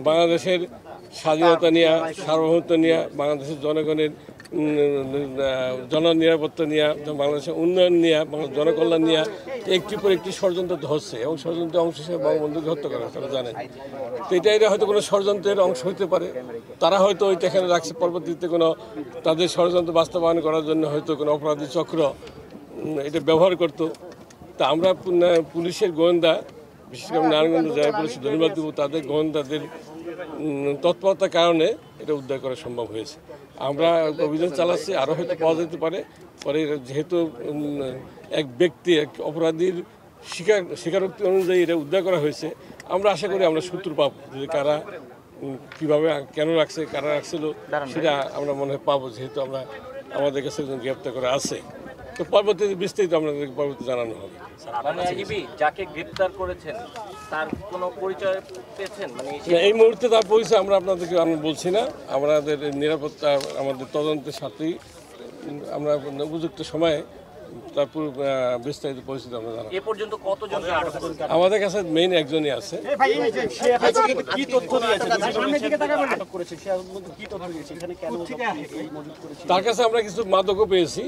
বাংলাদেশের স্বাধীনতা নিয়ে, সার্বভৌমত্ব নিয়ে, বাংলাদেশের জনগণের জননিরাপত্তা নিয়ে, বাংলাদেশের উন্নয়ন নিয়ে, জনকল্যাণ নিয়ে একটির পর একটি ষড়যন্ত্র ধরছে এবং ষড়যন্ত্রের অংশ হিসেবে বঙ্গবন্ধুকে হত্যা করা তারা জানেন। তো এটা হয়তো কোনো ষড়যন্ত্রের অংশ হতে পারে। তারা হয়তো ওইটা এখানে রাখছে, পরবর্তীতে কোনো তাদের ষড়যন্ত্র বাস্তবায়ন করার জন্য হয়তো কোনো অপরাধী চক্র এটা ব্যবহার করতো। তা আমরা পুলিশের গোয়েন্দা, বিশেষ করে নারায়ণগঞ্জ জেলা পুলিশের ধন্যবাদ দেব, তাদের গোয়েন্দাদের তৎপরতার কারণে এটা উদ্ধার করা সম্ভব হয়েছে। আমরা অভিযান চালাচ্ছি, আরও হয়তো পাওয়া যেতে পারে। পরে যেহেতু এক ব্যক্তি, এক অপরাধীর স্বীকারোক্তি অনুযায়ী এটা উদ্ধার করা হয়েছে, আমরা আশা করি আমরা সূত্র পাবো যে কারা কীভাবে কেন রাখছে, কারা রাখছিল সেটা আমরা মনে হয় পাবো, যেহেতু আমাদের কাছে একজন গ্রেপ্তার করা আছে। তো পরবর্তীতে বিস্তারিত আপনাদেরকে পরবর্তী জানানো হবে। যাকে গ্রেপ্তার করেছেন তার কোনো পরিচয় পেয়েছেন? এই মুহূর্তে তার পরিচয় আমরা আপনাদেরকে আমি বলছি না। আমাদের নিরাপত্তা, আমাদের তদন্তের সাথেই আমরা উপযুক্ত সময়ে তারপর বিস্তারিত পরিস্থিতি আমরা জানাবো। এ পর্যন্ত কতজন আমাদের কাছে মেইন একজনই আছে। তার কাছে আমরা কিছু মাদকও পেয়েছি,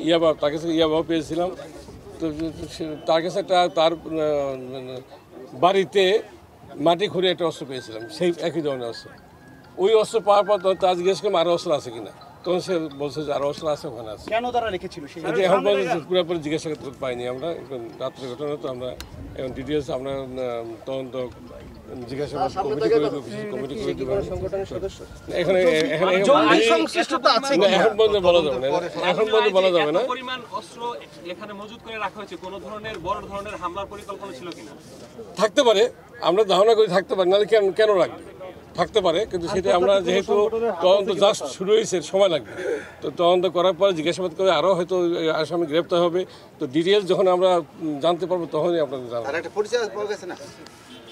তার কাছে ইয়াবাও পেয়েছিলাম। তো তার কাছে তার বাড়িতে মাটি খুঁড়ে একটা অস্ত্র পেয়েছিলাম, সেই একই ধরনের অস্ত্র। ওই অস্ত্র পাওয়ার পর তার জিজ্ঞেস করলাম আরও অস্ত্র আছে কিনা, তখন সে বলছে যে আরও অস্ত্র আছে, ওখানে আছে। কেন তারা রেখেছিল এখন পুরোপুরি জিজ্ঞাসা করতে পাইনি আমরা, রাত্রের ঘটনা তো আমরা এখন ডিটেলস আমরা তদন্ত জিজ্ঞাসাবাদ কমিটি করে দেবো, কমিটি করে দেবো। এখন পর্যন্ত বলা যাবে না, এখন পর্যন্ত বলা যাবে না। অস্ত্র এখানে মজুত করে রাখা হয়েছে, কোনো ধরনের বড় ধরনের হামলার পরিকল্পনা ছিল কিনা? থাকতে পারে, আমরা ধারণা করি থাকতে পারে, নাহলে কেন রাখবে, থাকতে পারে। কিন্তু সেটা আমরা যেহেতু তদন্ত জাস্ট শুরু হয়েছে, সময় লাগবে। তো তদন্ত করার পরে জিজ্ঞাসাবাদ করে আরও হয়তো আসামি গ্রেপ্তার হবে। তো ডিটেলস যখন আমরা জানতে পারবো তখনই আপনাদের জানাবো।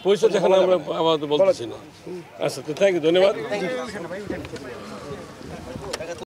পরিচয় যখন আমরা আপাতত বলতেছি না। আচ্ছা, তো থ্যাংক ইউ, ধন্যবাদ।